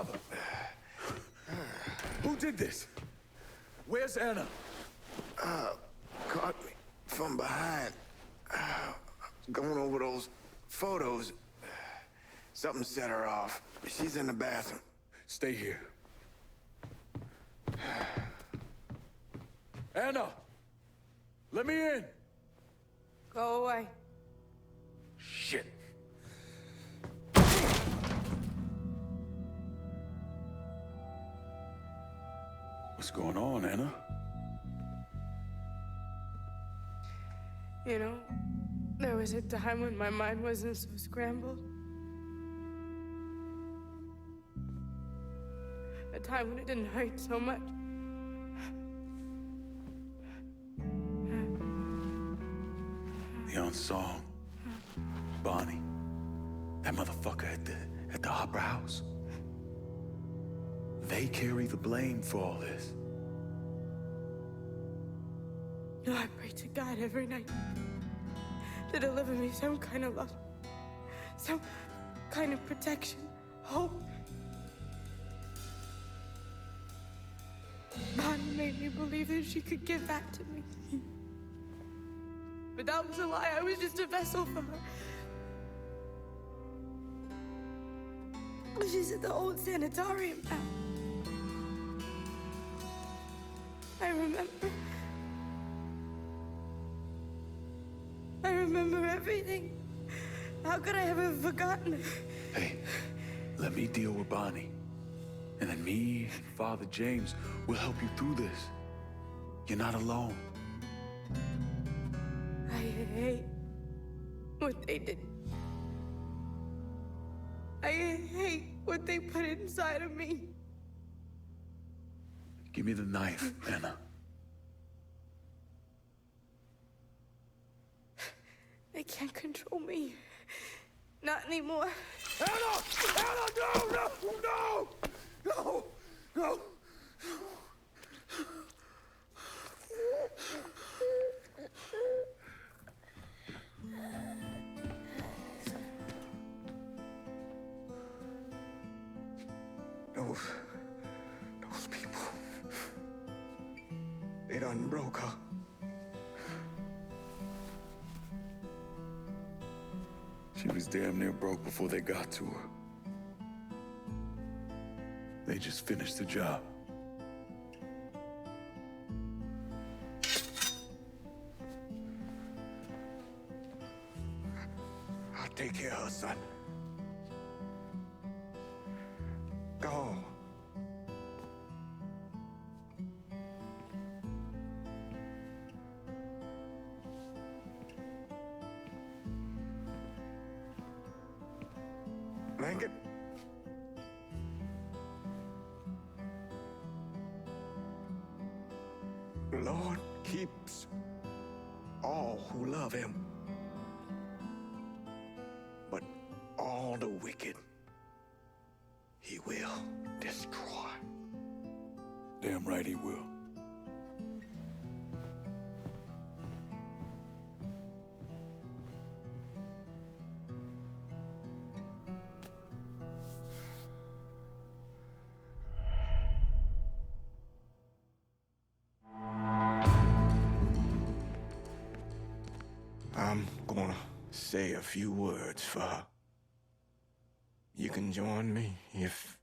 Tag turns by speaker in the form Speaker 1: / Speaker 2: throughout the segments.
Speaker 1: father? Who did this? Where's Anna?
Speaker 2: Caught me from behind. Going over those photos. Something set her off. She's in the bathroom.
Speaker 1: Stay here. Anna! Let me in!
Speaker 3: Go away.
Speaker 1: Shit. What's going on, Anna?
Speaker 3: You know, there was a time when my mind wasn't so scrambled. A time when it didn't hurt so much.
Speaker 1: The unsung Bonnie. That motherfucker at the opera house. They carry the blame for all this.
Speaker 3: No, I pray to God every night to deliver me some kind of love, some kind of protection, hope. Bonnie made me believe that she could give that to me. But that was a lie. I was just a vessel for her. She's at the old sanatorium now. I remember everything. How could I ever have forgotten her?
Speaker 1: Hey, let me deal with Bonnie. And then me and Father James will help you through this. You're not alone.
Speaker 3: I hate what they did. I hate what they put inside of me.
Speaker 1: Give me the knife, Anna.
Speaker 3: They can't control me. Not anymore.
Speaker 2: Anna! Anna, no! No! No! No! Those people. They done broke her.
Speaker 1: She was damn near broke before they got to her. They just finished the job.
Speaker 2: I'll take care of her, son. Go. Blanket. The Lord keeps all who love him, but all the wicked he will destroy.
Speaker 1: Damn right he will.
Speaker 2: I'm gonna say a few words for her. You can join me if...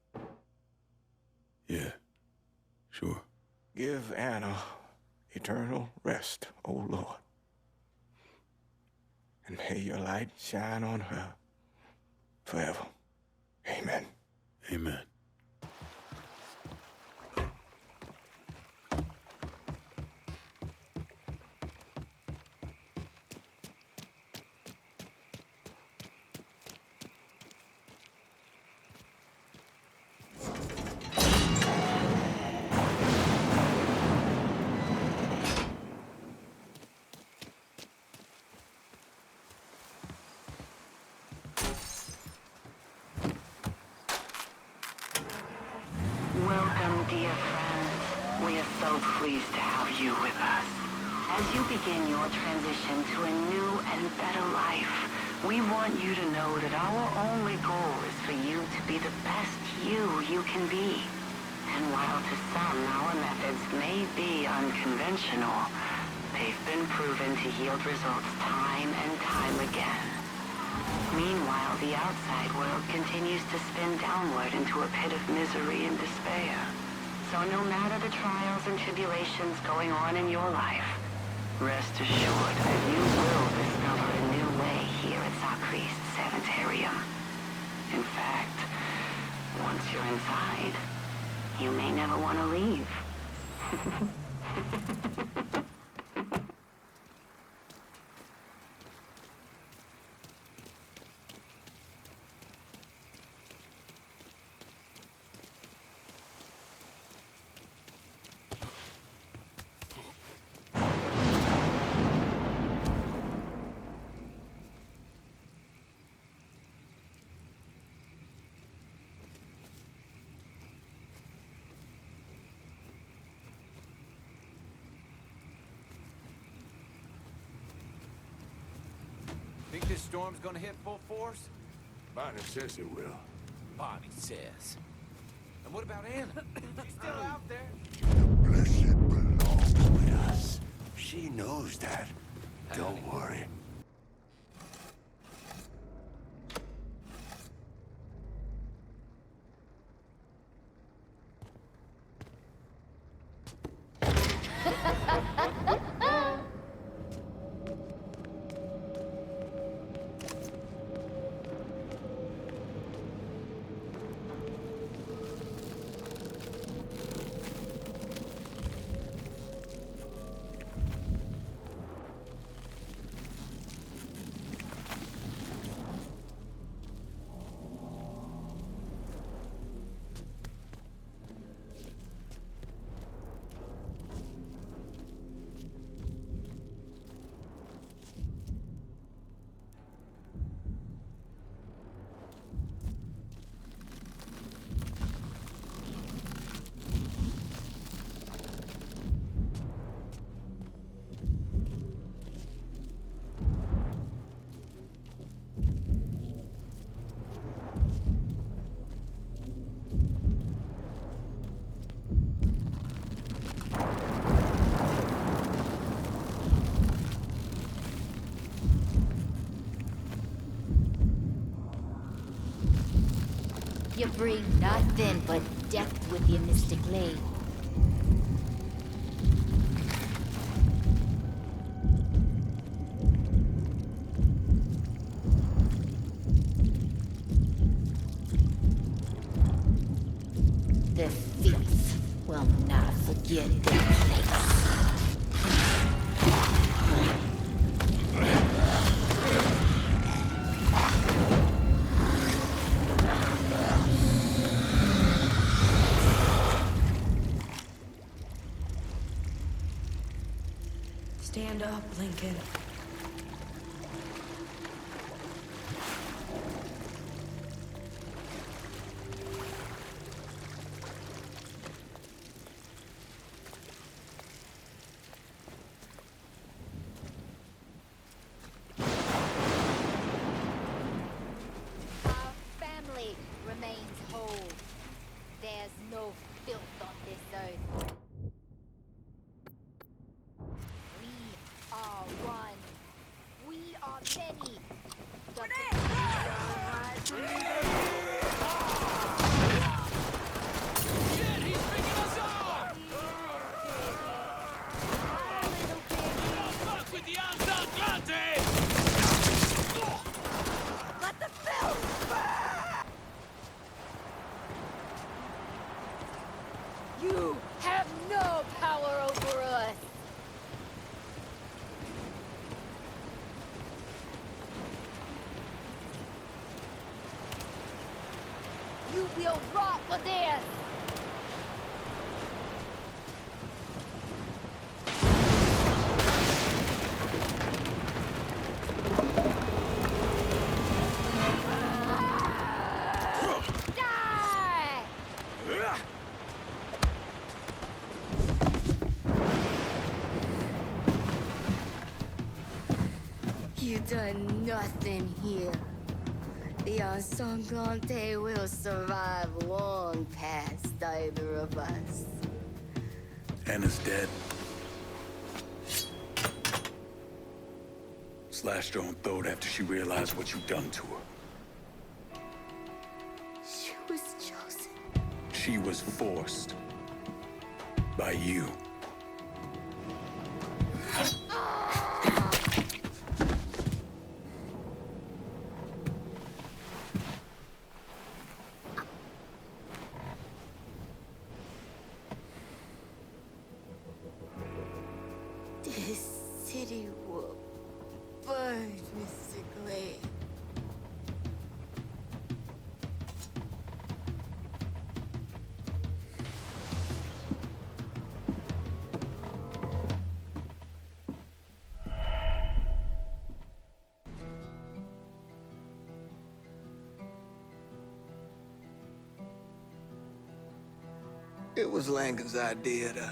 Speaker 1: Yeah, sure.
Speaker 2: Give Anna eternal rest, O Lord. And may your light shine on her forever. Amen.
Speaker 1: Amen.
Speaker 4: Welcome, dear friends. We are so pleased to have you with us. As you begin your transition to a new and better life, we want you to know that our only goal is for you to be the best you you can be. And while to some our methods may be unconventional, they've been proven to yield results time and time again. Meanwhile, the outside world continues to spin downward into a pit of misery and despair. So no matter the trials and tribulations going on in your life, rest assured that you will discover a new way here at Sacre's Sanitarium. In fact, once you're inside, you may never want to leave.
Speaker 5: Think this storm's gonna hit full force?
Speaker 2: Bonnie says it will.
Speaker 5: Bonnie says. And what about Anna? She's still out there?
Speaker 2: The blessed belong with us. She knows that. Don't worry.
Speaker 6: You bring nothing but death with your mystic blade. The fates will not forget their place.
Speaker 3: Stand up, Lincoln.
Speaker 6: Our family remains whole. There's no filth on this earth. We are one. We are many.
Speaker 5: Shit, he's picking us off! Don't fuck with the Alzaglante!
Speaker 6: Let the filth burn! You have no power over us. You will rot for this! Die! You done nothing here. The ensanglante will survive long past either of us.
Speaker 1: Anna's dead. Slashed her own throat after she realized what you'd done to her.
Speaker 6: She was chosen.
Speaker 1: She was forced. By you.
Speaker 6: This city will burn, Mr. Glade.
Speaker 2: It was Lankin's idea to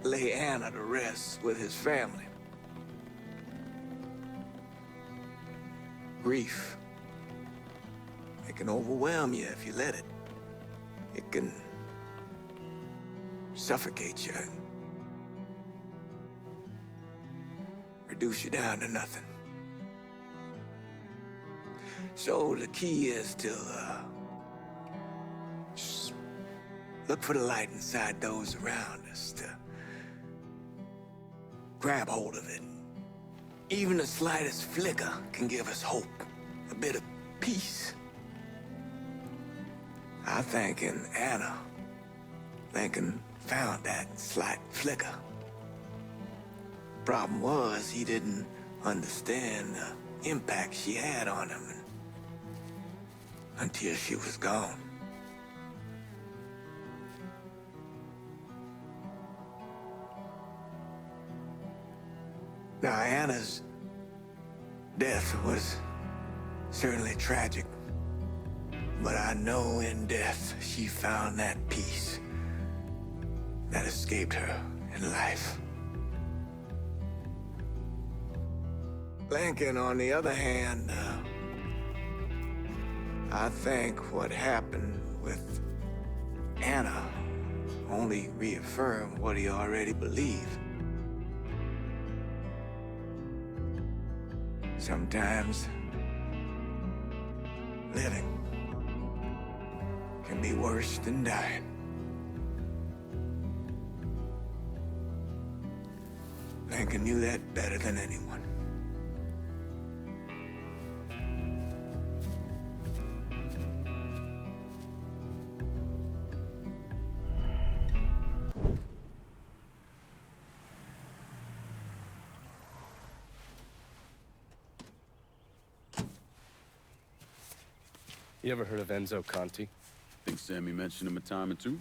Speaker 2: lay Anna to rest with his family. Grief. It can overwhelm you if you let it. It can suffocate you. Reduce you down to nothing. So the key is to just look for the light inside those around us, to grab hold of it. Even the slightest flicker can give us hope, a bit of peace. I think in Anna, Lincoln found that slight flicker. Problem was, he didn't understand the impact she had on him until she was gone. Now, Anna's death was certainly tragic, but I know in death she found that peace that escaped her in life. Lincoln, on the other hand, I think what happened with Anna only reaffirmed what he already believed. Sometimes living can be worse than dying. Lincoln knew that better than anyone.
Speaker 7: You ever heard of Enzo Conti?
Speaker 1: Think Sammy mentioned him a time or two?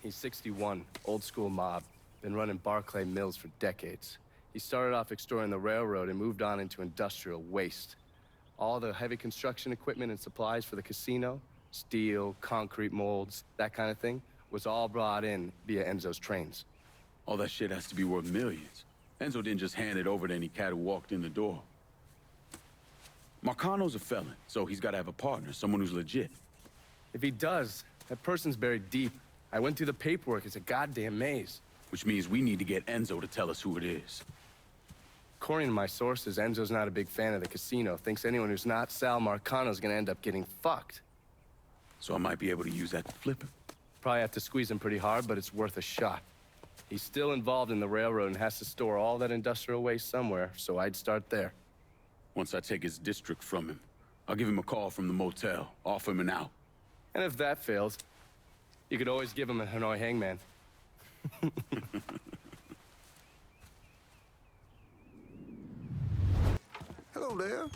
Speaker 7: He's 61, old school mob. Been running Barclay Mills for decades. He started off extorting the railroad and moved on into industrial waste. All the heavy construction equipment and supplies for the casino, steel, concrete molds, that kind of thing, was all brought in via Enzo's trains.
Speaker 1: All that shit has to be worth millions. Enzo didn't just hand it over to any cat who walked in the door. Marcano's a felon, so he's got to have a partner, someone who's legit.
Speaker 7: If he does, that person's buried deep. I went through the paperwork. It's a goddamn maze.
Speaker 1: Which means we need to get Enzo to tell us who it is.
Speaker 7: According to my sources, Enzo's not a big fan of the casino. Thinks anyone who's not Sal Marcano's gonna end up getting fucked.
Speaker 1: So I might be able to use that to flip him.
Speaker 7: Probably have to squeeze him pretty hard, but it's worth a shot. He's still involved in the railroad and has to store all that industrial waste somewhere, so I'd start there.
Speaker 1: Once I take his district from him, I'll give him a call from the motel, offer him an out.
Speaker 7: And if that fails, you could always give him a Hanoi hangman.
Speaker 8: Hello there.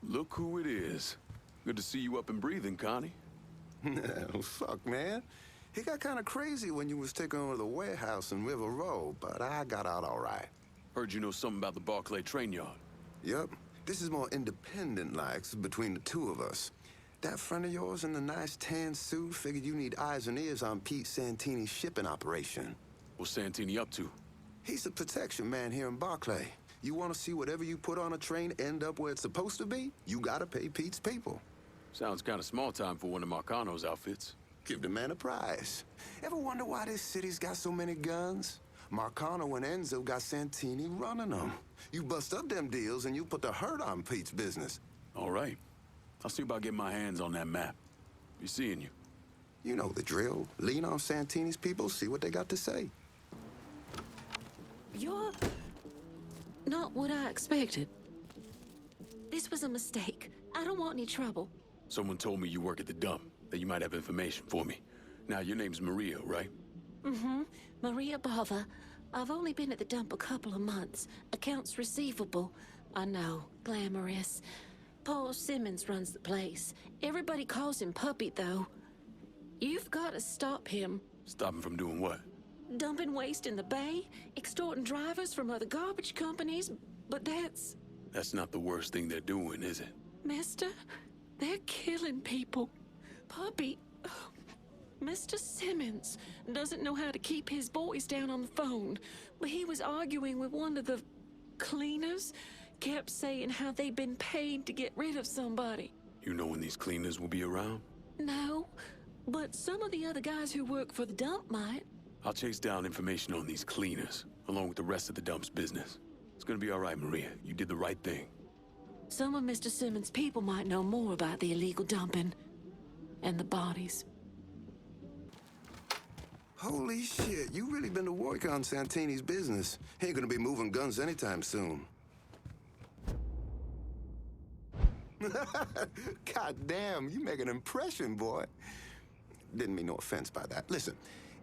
Speaker 9: Look who it is. Good to see you up and breathing, Connie.
Speaker 8: Fuck, man. He got kind of crazy when you was taking over the warehouse in River Road, but I got out all right.
Speaker 9: Heard you know something about the Barclay train yard.
Speaker 8: Yup. This is more independent-like between the two of us. That friend of yours in the nice tan suit figured you need eyes and ears on Pete Santini's shipping operation.
Speaker 9: What's Santini up to?
Speaker 8: He's the protection man here in Barclay. You want to see whatever you put on a train end up where it's supposed to be? You gotta pay Pete's people.
Speaker 9: Sounds kind of small time for one of Marcano's outfits.
Speaker 8: Give the man a prize. Ever wonder why this city's got so many guns? Marcano and Enzo got Santini running them. You bust up them deals and you put the hurt on Pete's business.
Speaker 9: All right. I'll see about getting my hands on that map. Be seeing you.
Speaker 8: You know the drill. Lean on Santini's people, see what they got to say.
Speaker 10: You're not what I expected. This was a mistake. I don't want any trouble.
Speaker 9: Someone told me you work at the dump, that you might have information for me. Now, your name's Maria, right?
Speaker 10: Mm-hmm. Maria Bava. I've only been at the dump a couple of months. Accounts receivable. I know. Glamorous. Paul Simmons runs the place. Everybody calls him Puppy, though. You've got to stop him.
Speaker 9: Stop him from doing what?
Speaker 10: Dumping waste in the bay, extorting drivers from other garbage companies, but that's...
Speaker 9: That's not the worst thing they're doing, is it?
Speaker 10: Mister, they're killing people. Puppy... Mr. Simmons doesn't know how to keep his boys down on the phone, but he was arguing with one of the cleaners, kept saying how they'd been paid to get rid of somebody.
Speaker 9: You know when these cleaners will be around?
Speaker 10: No, but some of the other guys who work for the dump might.
Speaker 9: I'll chase down information on these cleaners, along with the rest of the dump's business. It's gonna be all right, Maria. You did the right thing.
Speaker 10: Some of Mr. Simmons' people might know more about the illegal dumping and the bodies.
Speaker 8: Holy shit, you really been to work on Santini's business. He ain't gonna be moving guns anytime soon. God damn, you make an impression, boy. Didn't mean no offense by that. Listen,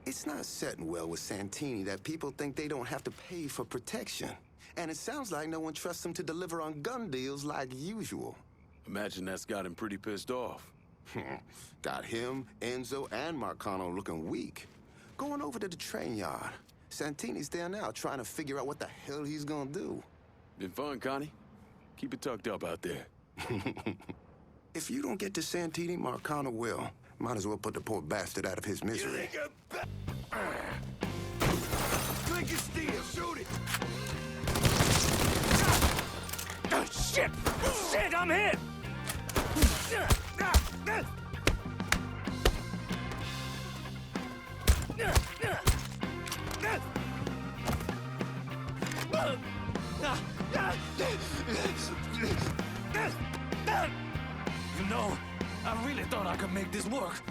Speaker 8: it's not setting well with Santini that people think they don't have to pay for protection. And it sounds like no one trusts him to deliver on gun deals like usual.
Speaker 9: Imagine that's got him pretty pissed off.
Speaker 8: Got him, Enzo, and Marcano looking weak. Going over to the train yard. Santini's there now trying to figure out what the hell he's gonna do.
Speaker 9: Been fun, Connie. Keep it tucked up out there.
Speaker 8: If you don't get to Santini, Marcano will. Might as well put the poor bastard out of his misery.
Speaker 2: Drink your steel, shoot it!
Speaker 5: Oh, shit! Shit, I'm hit! You know, I really thought I could make this work.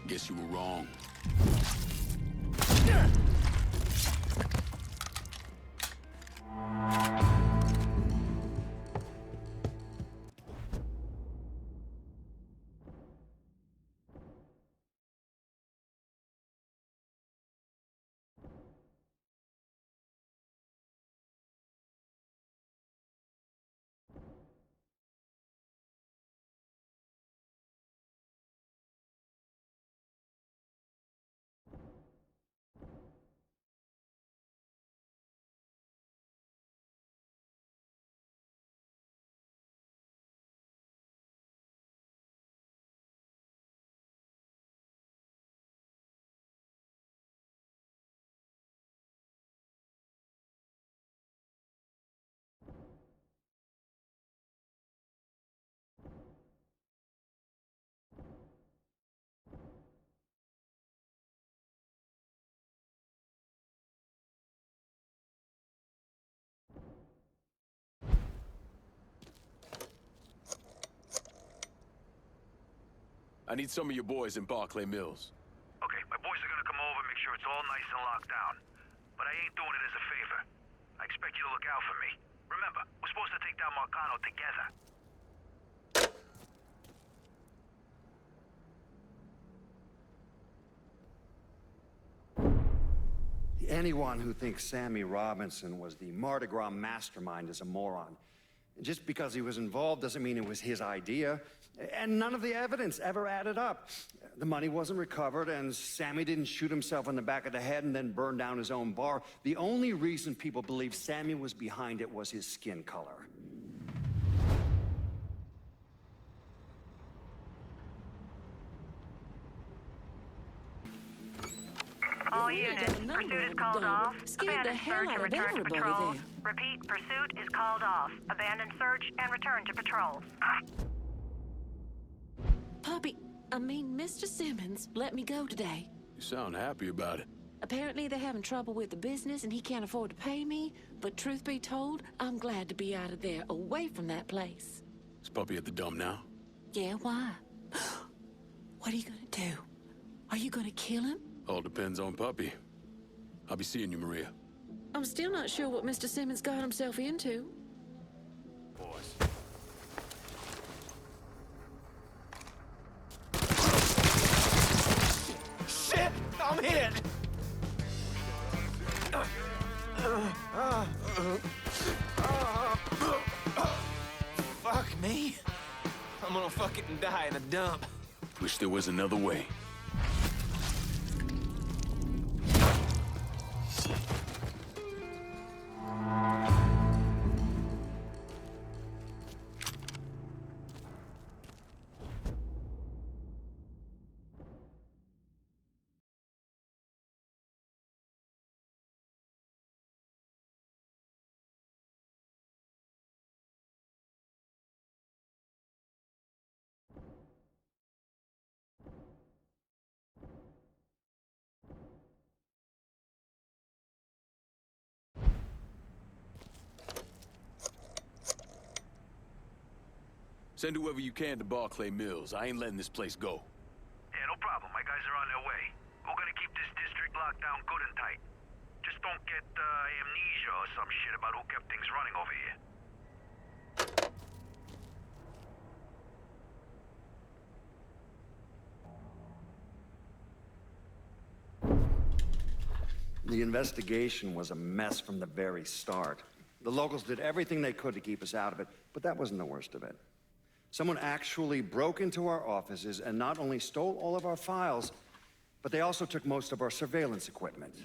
Speaker 9: Guess you were wrong. I need some of your boys in Barclay Mills.
Speaker 11: Okay, my boys are gonna come over, make sure it's all nice and locked down. But I ain't doing it as a favor. I expect you to look out for me. Remember, we're supposed to take down Marcano together.
Speaker 12: Anyone who thinks Sammy Robinson was the Mardi Gras mastermind is a moron. Just because he was involved doesn't mean it was his idea. And none of the evidence ever added up. The money wasn't recovered, and Sammy didn't shoot himself in the back of the head and then burn down his own bar. The only reason people believe Sammy was behind it was his skin color.
Speaker 4: All
Speaker 10: Scared
Speaker 11: units,
Speaker 10: the number
Speaker 11: pursuit is
Speaker 10: of
Speaker 11: called
Speaker 10: them.
Speaker 11: off.
Speaker 10: Scared the
Speaker 11: Abandon
Speaker 10: hell
Speaker 11: search
Speaker 10: out
Speaker 11: and
Speaker 10: of
Speaker 11: return to
Speaker 10: everybody
Speaker 11: patrol.
Speaker 10: there.
Speaker 11: Repeat, pursuit is called off. Abandon search and return to patrol.
Speaker 10: Puppy, Mr. Simmons let me go today.
Speaker 9: You sound happy about it.
Speaker 10: Apparently they're having trouble with the business and he can't afford to pay me, but truth be told, I'm glad to be out of there, away from that place.
Speaker 9: Is Puppy at the dump now?
Speaker 10: Yeah, why? What are you gonna do? Are you gonna kill him?
Speaker 9: All depends on Puppy. I'll be seeing you, Maria.
Speaker 10: I'm still not sure what Mr. Simmons got himself into.
Speaker 9: Boys.
Speaker 5: Shit! I'm hit! Fuck me. I'm gonna fucking die in a dump.
Speaker 9: Wish there was another way. Send whoever you can to Barclay Mills. I ain't letting this place go.
Speaker 11: Yeah, no problem. My guys are on their way. We're gonna keep this district locked down good and tight. Just don't get amnesia or some shit about who kept things running over here.
Speaker 12: The investigation was a mess from the very start. The locals did everything they could to keep us out of it, but that wasn't the worst of it. Someone actually broke into our offices and not only stole all of our files, but they also took most of our surveillance equipment.